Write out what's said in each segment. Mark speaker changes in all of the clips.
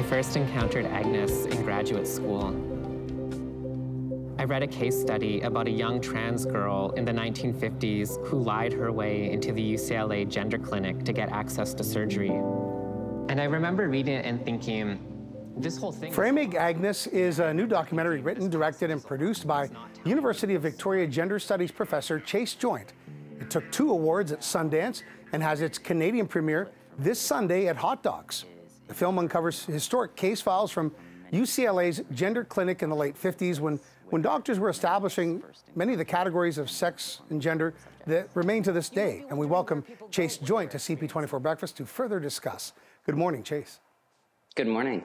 Speaker 1: first encountered Agnes in graduate school. I read a case study about a young trans girl in the 1950s who lied her way into the UCLA gender clinic to get access to surgery. And I remember reading it and thinking, this whole thing—
Speaker 2: Framing Agnes is a new documentary written, directed, and produced by University of Victoria Gender Studies professor Chase Joint. It took 2 awards at Sundance and has its Canadian premiere this Sunday at Hot Docs. The film uncovers historic case files from UCLA's gender clinic in the late 50s when doctors were establishing many of the categories of sex and gender that remain to this day. And we welcome Chase Joint to CP24 Breakfast to further discuss. Good morning, Chase.
Speaker 3: Good morning.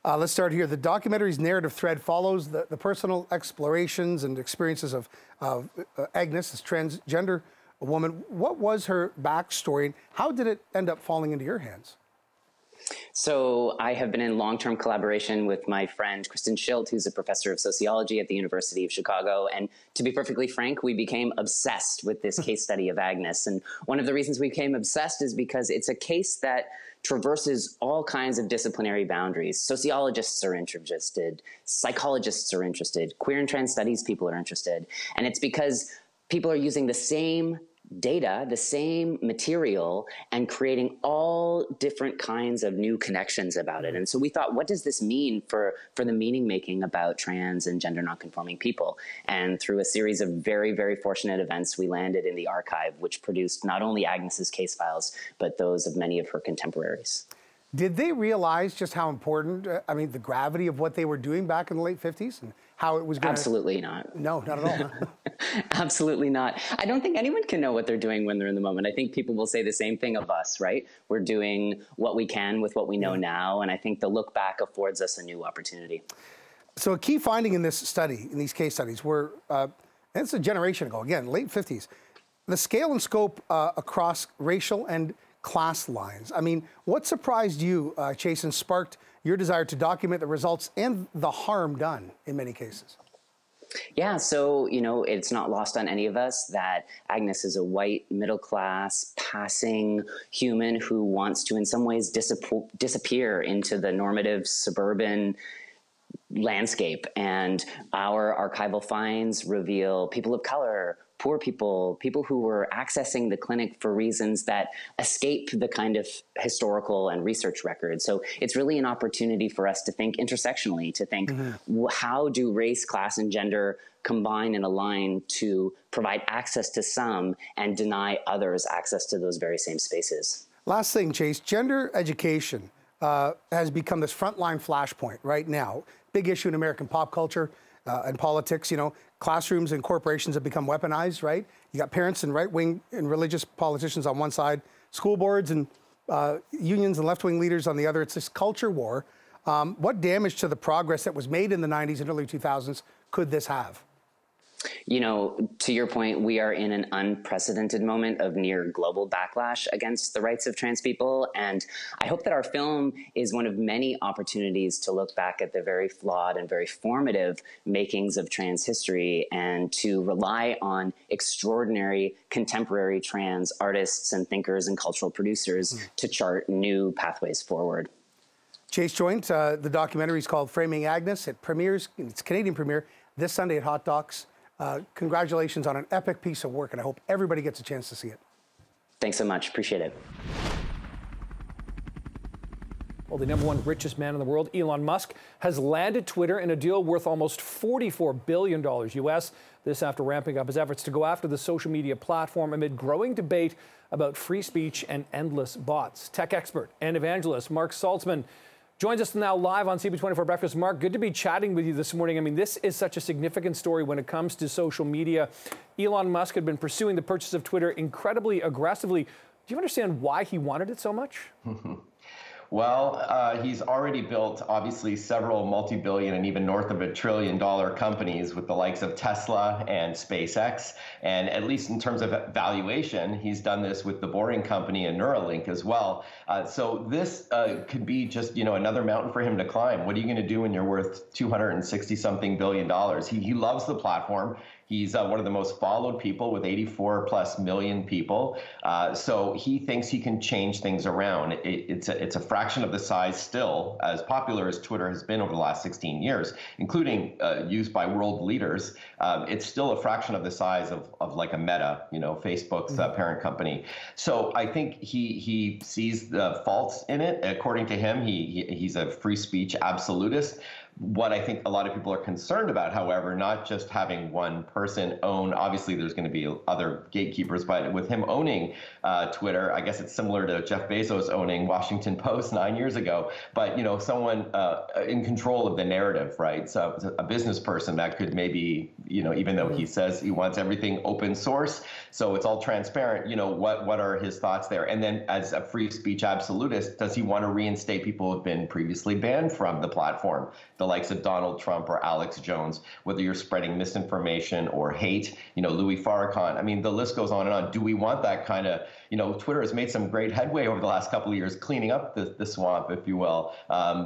Speaker 2: Let's start here. The documentary's narrative thread follows the personal explorations and experiences of Agnes, this transgender woman. What was her backstory, and how did it end up falling into your hands?
Speaker 3: So I have been in long-term collaboration with my friend Kristen Schilt, who's a professor of sociology at the University of Chicago. And to be perfectly frank, we became obsessed with this case study of Agnes. And one of the reasons we became obsessed is because it's a case that traverses all kinds of disciplinary boundaries. Sociologists are interested, psychologists are interested, queer and trans studies people are interested. And it's because people are using the same data, the same material, and creating all different kinds of new connections about it. And so we thought, what does this mean for the meaning making about trans and gender nonconforming people? And through a series of very, very fortunate events, we landed in the archive, which produced not only Agnes's case files, but those of many of her contemporaries.
Speaker 2: Did they realize just how important, the gravity of what they were doing back in the late 50s and how it was going to—
Speaker 3: Absolutely not.
Speaker 2: No, not at all. Huh?
Speaker 3: Absolutely not. I don't think anyone can know what they're doing when they're in the moment. I think people will say the same thing of us, right? We're doing what we can with what we know now, and I think the look back affords us a new opportunity.
Speaker 2: So a key finding in this study, in these case studies, were, and it's a generation ago, again, late 50s, the scale and scope across racial and class lines. I mean, what surprised you, Chase, and sparked your desire to document the results and the harm done in many cases?
Speaker 3: Yeah, so, it's not lost on any of us that Agnes is a white, middle-class, passing human who wants to, in some ways, disappear into the normative suburban landscape. And our archival finds reveal people of color, poor people, people who were accessing the clinic for reasons that escape the kind of historical and research records. So it's really an opportunity for us to think intersectionally, to think, how do race, class, and gender combine and align to provide access to some and deny others access to those very same spaces?
Speaker 2: Last thing, Chase, gender education has become this frontline flashpoint right now. Big issue in American pop culture and politics. Classrooms and corporations have become weaponized, right? You got parents and right-wing and religious politicians on one side, school boards and unions and left-wing leaders on the other. It's this culture war. What damage to the progress that was made in the 90s and early 2000s could this have?
Speaker 3: To your point, we are in an unprecedented moment of near global backlash against the rights of trans people. And I hope that our film is one of many opportunities to look back at the very flawed and very formative makings of trans history and to rely on extraordinary contemporary trans artists and thinkers and cultural producers to chart new pathways forward.
Speaker 2: Chase Joint, the documentary is called Framing Agnes. It premieres, its Canadian premiere, this Sunday at Hot Docs. Congratulations on an epic piece of work, and I hope everybody gets a chance to see it.
Speaker 3: Thanks so much. Appreciate it.
Speaker 4: Well, the #1 richest man in the world, Elon Musk, has landed Twitter in a deal worth almost $44 billion US. This after ramping up his efforts to go after the social media platform amid growing debate about free speech and endless bots. Tech expert and evangelist Mark Saltzman joins us now live on CP24 Breakfast. Mark, good to be chatting with you this morning. I mean, this is such a significant story when it comes to social media. Elon Musk had been pursuing the purchase of Twitter incredibly aggressively. Do you understand why he wanted it so much?
Speaker 5: Well, he's already built, obviously, several multi-billion and even north of $1 trillion companies with the likes of Tesla and SpaceX. And at least in terms of valuation, he's done this with the Boring Company and Neuralink as well. So this could be just, another mountain for him to climb. What are you going to do when you're worth $260-something billion? He loves the platform. He's one of the most followed people with 84+ million people. So he thinks he can change things around. It's a fraction of the size still, as popular as Twitter has been over the last 16 years, including used by world leaders. It's still a fraction of the size of like a Meta, Facebook's parent company. So I think he sees the faults in it. According to him, he's a free speech absolutist. What I think a lot of people are concerned about, however, not just having one person own, obviously there's going to be other gatekeepers, but with him owning Twitter, I guess it's similar to Jeff Bezos owning Washington Post 9 years ago, but someone in control of the narrative, right? So a business person that could maybe, even though he says he wants everything open source, so it's all transparent, what are his thoughts there? And then as a free speech absolutist, does he want to reinstate people who have been previously banned from the platform? The likes of Donald Trump or Alex Jones, whether you're spreading misinformation or hate, Louis Farrakhan. I mean, the list goes on and on. Do we want that kind of, Twitter has made some great headway over the last couple of years, cleaning up the swamp, if you will.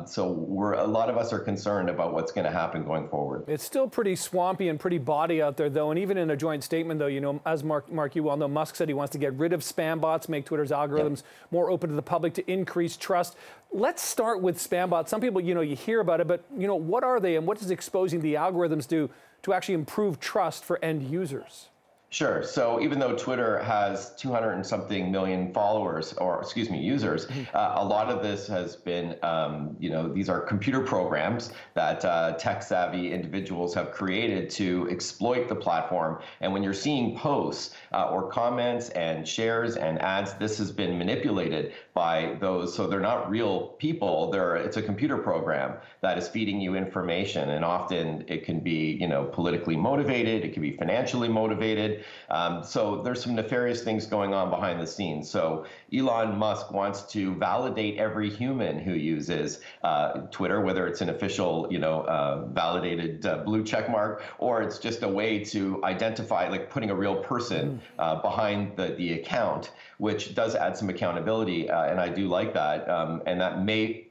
Speaker 5: So a lot of us are concerned about what's going to happen going forward.
Speaker 4: It's still pretty swampy and pretty bawdy out there, though. And even in a joint statement, though, as Mark, you well know, Musk said he wants to get rid of spam bots, make Twitter's algorithms more open to the public to increase trust. Let's start with spam bots. Some people, you hear about it, but, what are they and what does exposing the algorithms do to actually improve trust for end users?
Speaker 5: Sure. So even though Twitter has 200 and something million followers, or excuse me, users, a lot of this has been, these are computer programs that tech-savvy individuals have created to exploit the platform. And when you're seeing posts or comments and shares and ads, this has been manipulated by those. So they're not real people. It's a computer program that is feeding you information. And often it can be, politically motivated. It can be financially motivated. So there's some nefarious things going on behind the scenes. So Elon Musk wants to validate every human who uses Twitter, whether it's an official, validated blue check mark, or it's just a way to identify, like putting a real person behind the account, which does add some accountability. And I do like that. And that may,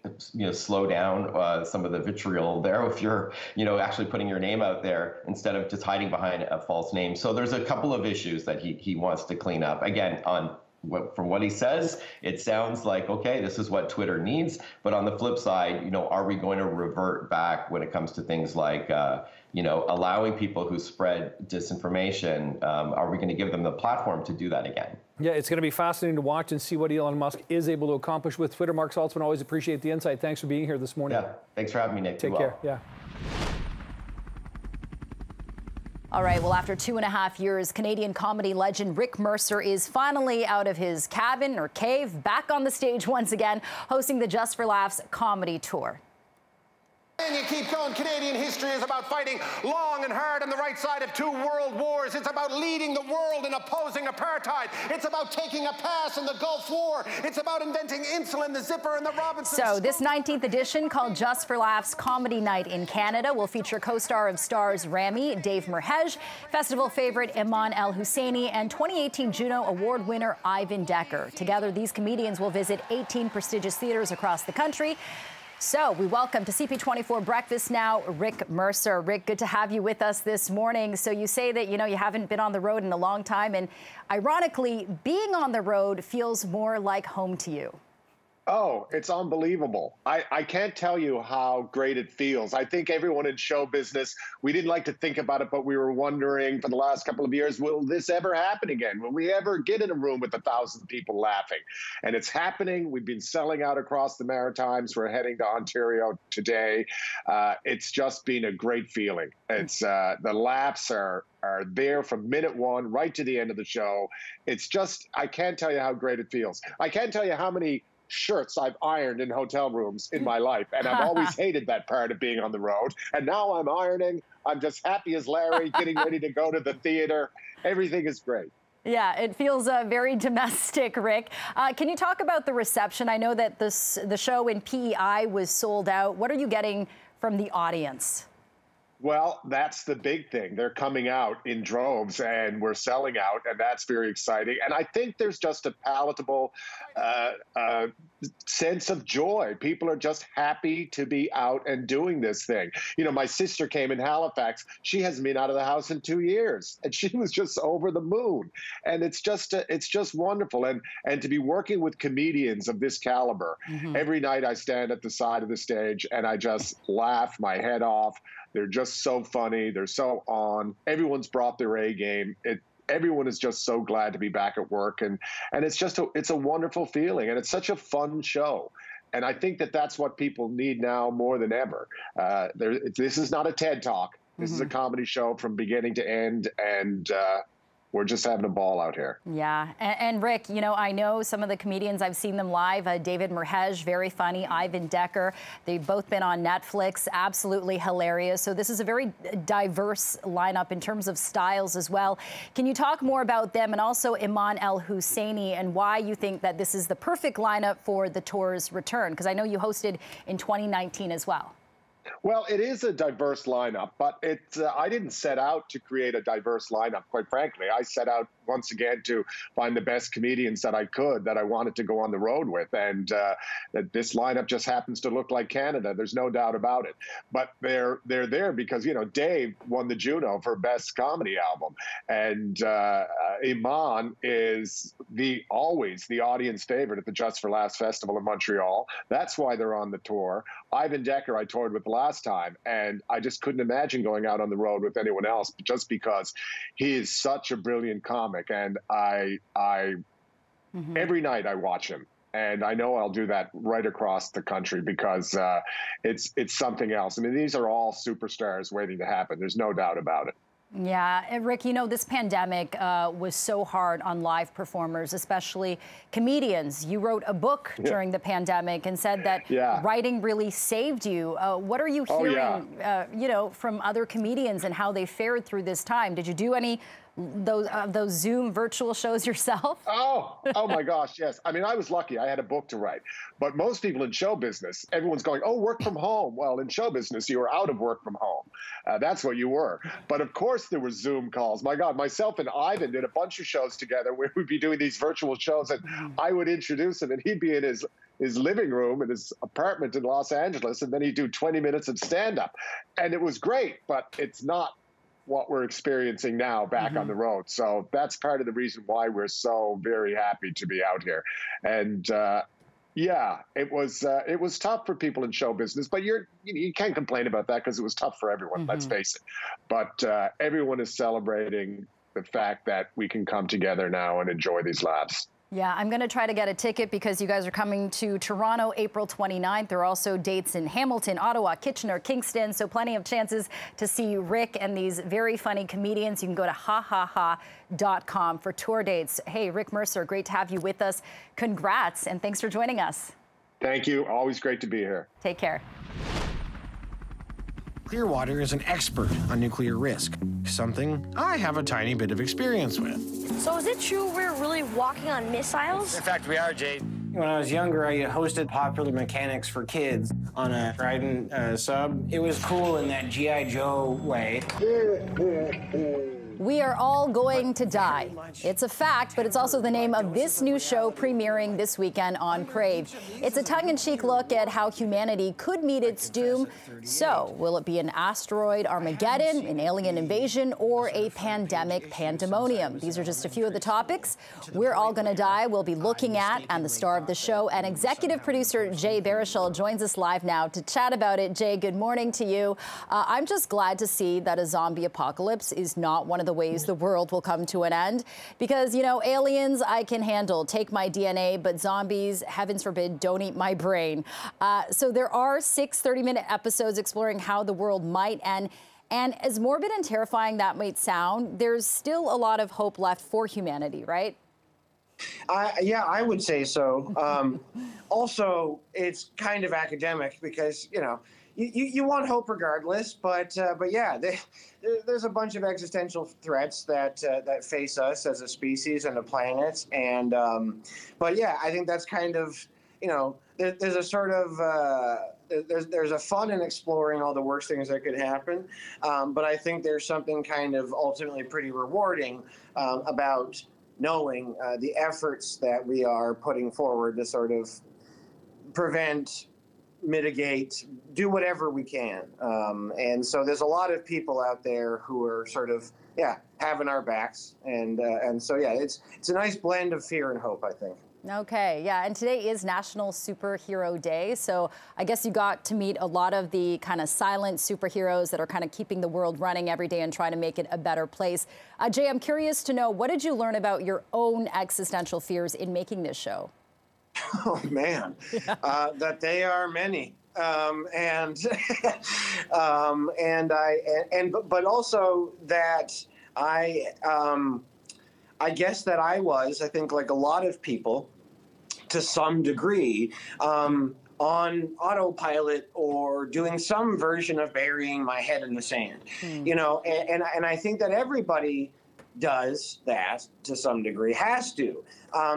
Speaker 5: slow down some of the vitriol there if you're, actually putting your name out there instead of just hiding behind a false name. So there's a couple of issues that he wants to clean up. Again, from what he says, it sounds like, okay, this is what Twitter needs. But on the flip side, are we going to revert back when it comes to things like, allowing people who spread disinformation? Are we going to give them the platform to do that again?
Speaker 4: Yeah, it's going to be fascinating to watch and see what Elon Musk is able to accomplish with Twitter. Mark Saltzman, always appreciate the insight. Thanks for being here this morning.
Speaker 5: Yeah, thanks for having me, Nick.
Speaker 4: Take care. Yeah.
Speaker 6: All right, well, after 2.5 years, Canadian comedy legend Rick Mercer is finally out of his cabin or cave, back on the stage once again, hosting the Just for Laughs comedy tour.
Speaker 7: And you keep going. Canadian history is about fighting long and hard on the right side of 2 world wars. It's about leading the world in opposing apartheid. It's about taking a pass in the Gulf War. It's about inventing insulin, the zipper, and the Robinson.
Speaker 6: So this 19th edition, called Just for Laughs Comedy Night in Canada, will feature co-star of Stars Rami, Dave Merhej, festival favorite Iman El Husseini, and 2018 Juno Award winner Ivan Decker. Together, these comedians will visit 18 prestigious theaters across the country. So we welcome to CP24 Breakfast now, Rick Mercer. Rick, good to have you with us this morning. So you say that, you haven't been on the road in a long time, and ironically, being on the road feels more like home to you.
Speaker 8: Oh, it's unbelievable. I can't tell you how great it feels. I think everyone in show business, we didn't like to think about it, but we were wondering for the last couple of years, will this ever happen again? Will we ever get in a room with 1,000 people laughing? And it's happening. We've been selling out across the Maritimes. We're heading to Ontario today. It's just been a great feeling. It's the laughs are there from minute one right to the end of the show. It's just, I can't tell you how great it feels. I can't tell you how many shirts I've ironed in hotel rooms in my life, and I've always hated that part of being on the road. And now I'm ironing. I'm just happy as Larry, getting ready to go to the theater. Everything is great.
Speaker 6: Yeah, it feels very domestic, Rick. Can you talk about the reception? I know that the show in PEI was sold out. What are you getting from the audience?
Speaker 8: Well, that's the big thing. They're coming out in droves and we're selling out, and that's very exciting. And I think there's just a palatable sense of joy. People are just happy to be out and doing this thing. You know, my sister came in Halifax. She hasn't been out of the house in 2 years, and she was just over the moon. And it's just wonderful. And to be working with comedians of this caliber, every night I stand at the side of the stage and I just laugh my head off. They're just so funny. They're so on. Everyone's brought their A game. Everyone is just so glad to be back at work, and it's a wonderful feeling, and it's such a fun show. And I think that's what people need now more than ever. This is not a TED Talk. This is a comedy show from beginning to end, and we're just having a ball out here.
Speaker 6: Yeah, and Rick, you know, I know some of the comedians, I've seen them live. David Merhej, very funny. Ivan Decker, they've both been on Netflix, absolutely hilarious. So this is a very diverse lineup in terms of styles as well. Can you talk more about them, and also Iman El-Husseini, and why you think that this is the perfect lineup for the tour's return? Because I know you hosted in 2019 as well.
Speaker 8: Well, it is a diverse lineup, but I didn't set out to create a diverse lineup, quite frankly. I set out, once again, to find the best comedians that I could, that I wanted to go on the road with. And that this lineup just happens to look like Canada. There's no doubt about it. But they're there because, you know, Dave won the Juno for Best Comedy Album. And Iman is always the audience favorite at the Just for Laughs Festival in Montreal. That's why they're on the tour. Ivan Decker I toured with last time, and I just couldn't imagine going out on the road with anyone else, just because he is such a brilliant comic, and every night I watch him, and I know I'll do that right across the country because it's something else. I mean, these are all superstars waiting to happen. There's no doubt about it.
Speaker 6: Yeah, and Rick, you know, this pandemic was so hard on live performers, especially comedians. You wrote a book during the pandemic and said that writing really saved you. What are you hearing, you know, from other comedians and how they fared through this time? Did you do any those Zoom virtual shows yourself? Oh
Speaker 8: my gosh, yes. I mean, I was lucky. I had a book to write. But most people in show business, everyone's going, oh, work from home. Well, in show business, you were out of work from home. That's what you were. But of course there were Zoom calls. My God, myself and Ivan did a bunch of shows together where we'd be doing these virtual shows, and I would introduce him, and he'd be in his living room in his apartment in Los Angeles, and then he'd do 20 minutes of stand-up. And it was great, but it's not what we're experiencing now back on the road. So that's part of the reason why we're so very happy to be out here. And yeah, it was tough for people in show business, but you can't complain about that because it was tough for everyone, let's face it. But everyone is celebrating the fact that we can come together now and enjoy these laughs.
Speaker 6: Yeah, I'm going to try to get a ticket because you guys are coming to Toronto April 29th. There are also dates in Hamilton, Ottawa, Kitchener, Kingston, so plenty of chances to see Rick and these very funny comedians. You can go to hahaha.com for tour dates. Hey, Rick Mercer, great to have you with us. Congrats, and thanks for joining us.
Speaker 8: Thank you. Always great to be here.
Speaker 6: Take care.
Speaker 9: Clearwater is an expert on nuclear risk, something I have a tiny bit of experience with.
Speaker 10: So is it true we're really walking on missiles?
Speaker 9: In fact, we are, Jade. When I was younger, I hosted Popular Mechanics for Kids on a Trident sub. It was cool in that G.I. Joe way.
Speaker 6: We are all going to die. It's a fact, but it's also the name of this new show premiering this weekend on Crave. It's a tongue-in-cheek look at how humanity could meet its doom. So, will it be an asteroid Armageddon, an alien invasion, or a pandemic pandemonium? These are just a few of the topics we're all going to die we'll be looking at, and the star of the show and executive producer Jay Baruchel joins us live now to chat about it. Jay, good morning to you. I'm just glad to see that a zombie apocalypse is not one of the ways the world will come to an end, because, you know, aliens I can handle, take my DNA, but zombies, heavens forbid, don't eat my brain. So there are 6 30-minute episodes exploring how the world might end. And as morbid and terrifying that might sound, there's still a lot of hope left for humanity, right?
Speaker 11: Yeah, I would say so. Also, it's kind of academic because, you know, you want hope regardless, but yeah, there's a bunch of existential threats that face us as a species and a planet, and but yeah, I think that's kind of, you know, there's a sort of there's a fun in exploring all the worst things that could happen, but I think there's something kind of ultimately pretty rewarding about knowing the efforts that we are putting forward to sort of prevent, mitigate, do whatever we can. And so there's a lot of people out there who are sort of, having our backs. And so, it's a nice blend of fear and hope, I think.
Speaker 6: Okay, yeah, and today is National Superhero Day, so I guess you got to meet a lot of the kind of silent superheroes that are kind of keeping the world running every day and trying to make it a better place. Jay, I'm curious to know, what did you learn about your own existential fears in making this show?
Speaker 11: Oh, man, that they are many. But also that I guess that I think like a lot of people, to some degree, on autopilot or doing some version of burying my head in the sand, you know, and I think that everybody does that to some degree, has to,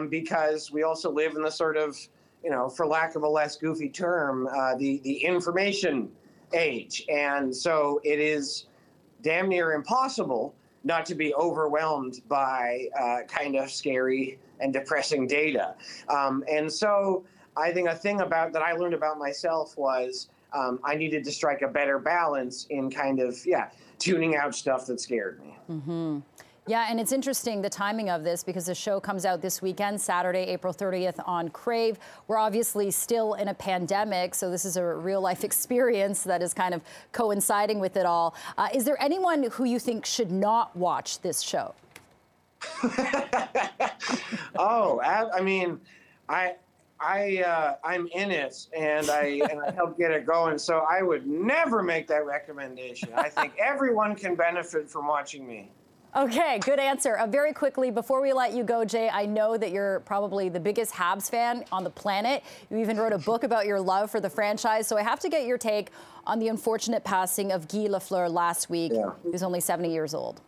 Speaker 11: because we also live in the sort of, you know, for lack of a less goofy term, the information age. And so it is damn near impossible not to be overwhelmed by kind of scary and depressing data. And so I think a thing that I learned about myself was I needed to strike a better balance in kind of, tuning out stuff that scared me.
Speaker 6: Mm-hmm. Yeah, and it's interesting, the timing of this, because the show comes out this weekend, Saturday, April 30th on Crave. We're obviously still in a pandemic, so this is a real-life experience that is kind of coinciding with it all. Is there anyone who you think should not watch this show?
Speaker 11: I mean, I'm in it, and I helped get it going, so I would never make that recommendation. I think everyone can benefit from watching me.
Speaker 6: Okay, good answer. Very quickly, before we let you go, Jay, I know that you're probably the biggest Habs fan on the planet. You even wrote a book about your love for the franchise. So I have to get your take on the unfortunate passing of Guy Lafleur last week. Yeah. He was only 70 years old.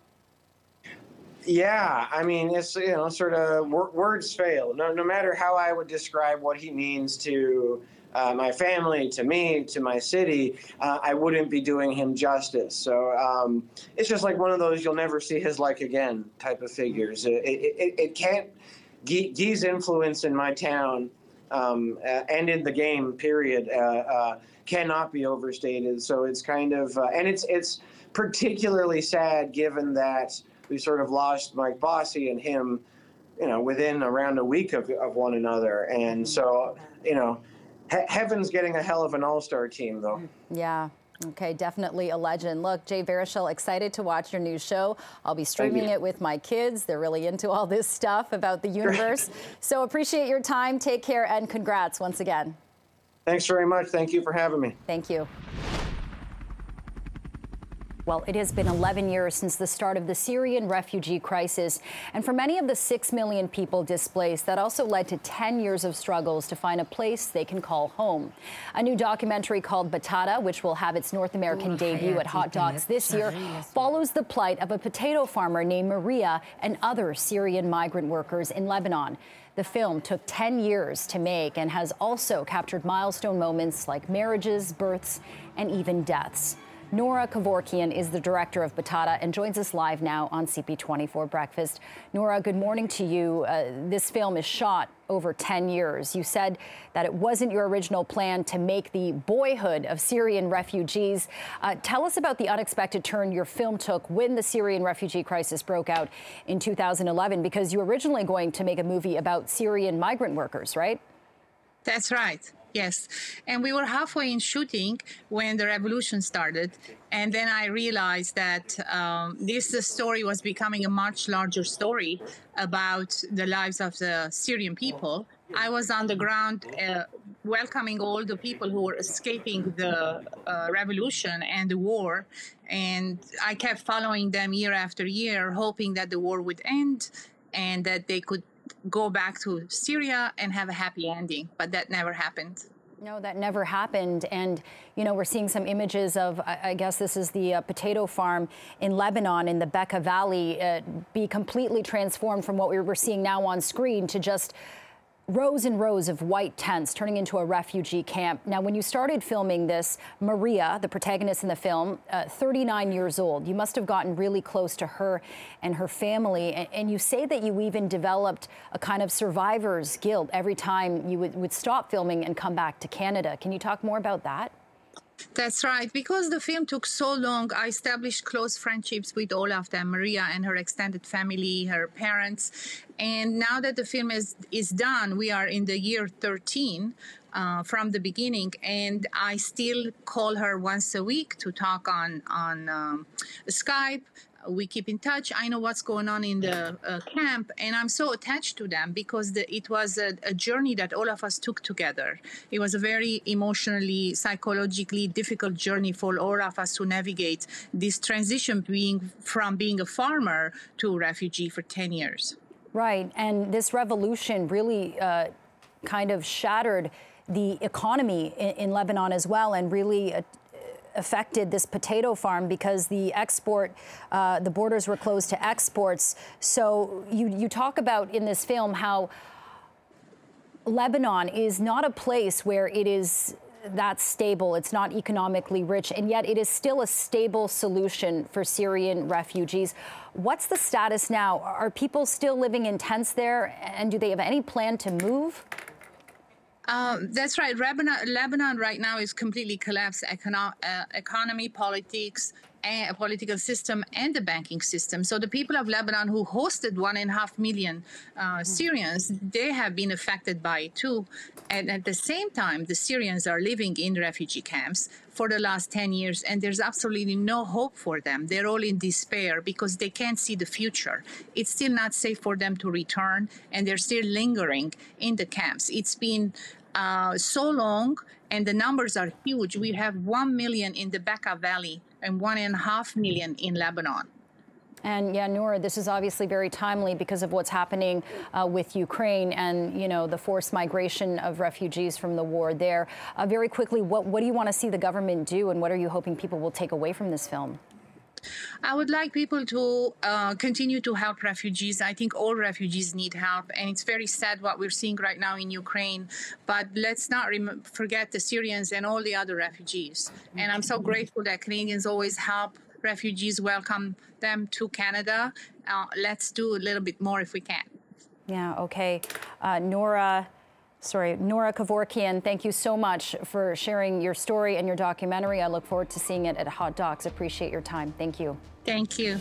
Speaker 11: Yeah, I mean, it's, you know, sort of words fail. No matter how I would describe what he means to my family, to me, to my city, I wouldn't be doing him justice. So it's just like one of those you'll never see his like again type of figures. It can't, Guy's influence in my town and in the game, period, cannot be overstated. So it's kind of, and it's particularly sad given that we sort of lost Mike Bossy and him, you know, within around a week of one another. And so, you know, heaven's getting a hell of an all-star team, though. Yeah.
Speaker 6: Okay, definitely a legend. Look, Jay Baruchel, excited to watch your new show. I'll be streaming it with my kids. They're really into all this stuff about the universe. So appreciate your time. Take care, and congrats once again.
Speaker 11: Thanks very much. Thank you for having me.
Speaker 6: Thank you. Well, it has been 11 years since the start of the Syrian refugee crisis. And for many of the 6 million people displaced, that also led to 10 years of struggles to find a place they can call home. A new documentary called Batata, which will have its North American debut at Hot Docs this year, follows the plight of a potato farmer named Maria and other Syrian migrant workers in Lebanon. The film took 10 years to make and has also captured milestone moments like marriages, births, and even deaths. Nora Kevorkian is the director of Batata and joins us live now on CP24 Breakfast. Nora, good morning to you. This film is shot over 10 years. You said that it wasn't your original plan to make the boyhood of Syrian refugees. Tell us about the unexpected turn your film took when the Syrian refugee crisis broke out in 2011, because you were originally going to make a movie about Syrian migrant workers, right?
Speaker 12: That's right. Yes. And we were halfway in shooting when the revolution started. And then I realized that this story was becoming a much larger story about the lives of the Syrian people. I was on the ground welcoming all the people who were escaping the revolution and the war. And I kept following them year after year, hoping that the war would end and that they could go back to Syria and have a happy ending, but that never happened.
Speaker 6: No, that never happened. And, you know, we're seeing some images of, I guess this is the potato farm in Lebanon in the Bekaa Valley, be completely transformed from what we were seeing now on screen to just rows and rows of white tents turning into a refugee camp. Now, when you started filming this, Maria, the protagonist in the film, 39 years old, you must have gotten really close to her and her family. And you say that you even developed a kind of survivor's guilt every time you would stop filming and come back to Canada. Can you talk more about that?
Speaker 12: That's right. Because the film took so long, I established close friendships with all of them, Maria and her extended family, her parents. And now that the film is done, we are in the year 13 from the beginning, and I still call her once a week to talk on Skype. We keep in touch. I know what's going on in the camp, and I'm so attached to them because it was a journey that all of us took together. It was a very emotionally, psychologically difficult journey for all of us to navigate this transition from being a farmer to a refugee for 10 years. Right, and this revolution really kind of shattered the economy in Lebanon as well, and really affected this potato farm because the borders were closed to exports. So you talk about in this film how Lebanon is not a place where it is that stable. It's not economically rich, and yet it is still a stable solution for Syrian refugees. What's the status now? Are people still living in tents there, and do they have any plan to move? That's right. Lebanon right now is completely collapsed. Economy, politics, political system, and the banking system. So the people of Lebanon who hosted 1.5 million Syrians, they have been affected by it too. And at the same time, the Syrians are living in refugee camps for the last 10 years, and there's absolutely no hope for them. They're all in despair because they can't see the future. It's still not safe for them to return, and they're still lingering in the camps. It's been so long, and the numbers are huge. We have 1 million in the Bekaa Valley and 1.5 million in Lebanon. And yeah, Noura, this is obviously very timely because of what's happening with Ukraine and, you know, the forced migration of refugees from the war there. Very quickly, what do you want to see the government do, and what are you hoping people will take away from this film? I would like people to continue to help refugees. I think all refugees need help, and it's very sad what we're seeing right now in Ukraine. But let's not forget the Syrians and all the other refugees. And I'm so grateful that Canadians always help refugees, welcome them to Canada. Let's do a little bit more if we can. Yeah, okay. Noura Kevorkian, thank you so much for sharing your story and your documentary. I look forward to seeing it at Hot Docs. Appreciate your time. Thank you. Thank you.